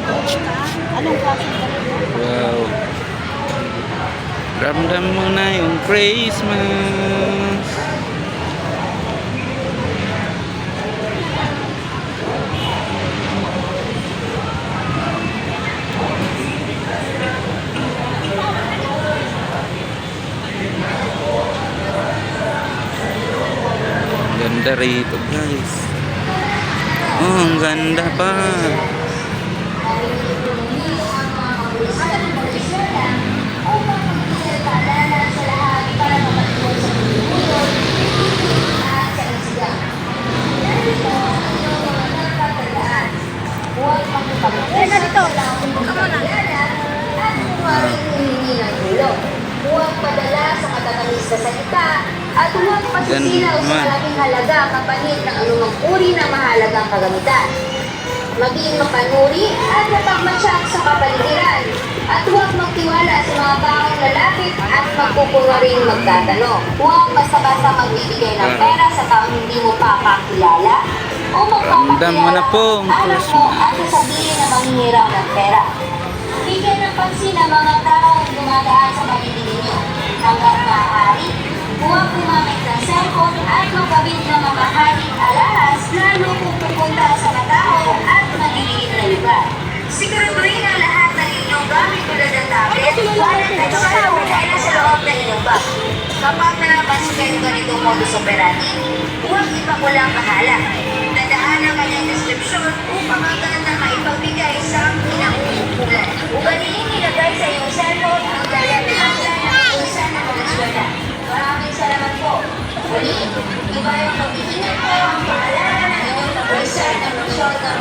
Anong klaseng damit mo? Wow. Ramdam mo na yung Christmas. Ganda rito, guys. Oh, ang ganda pa. Teka dito. Huwag padala sa matatamis na salita at huwag pasisilaw sa malaking halaga kapalit ng anumang uri ng mahalagang kagamitan. Maging mapanuri at mapagmatsak sa kapaligiran at huwag magtiwala sa mga baong lalapit at magpupuro rin magtatanong. Huwag basta-basta magbibigay ng pera sa taong hindi mo pa kakilala o Ramdam mo na po ang alam mo at sasabihin na manghihirap ng pera. Bigyan ng pansin ang mga taong dumadaan sa paligid ninyo. Hanggang maaari, huwag gumamit ng cellphone at magkabit ng mamahaling alahas lalo kung pupunta sa matao at maliliit na lugar. Siguraduhin ang lahat ng inyong gamit tulad ng tablet, wallet at cellphone ay nasa loob ng inyong bag. Kapag napansin kayo ganitong modus operandi, huwag ipakulang bahala. Tandaan ang kanyang description upang agad na maipagbigay sa kinauukulan. Ugaliin nilagay sa iyong cellphone ang dala ng isa ng mga eskwela. Maraming salamat po. Muli, iba yung pag-iingat po ang paalala ng inyong pag-research ng Luzon ng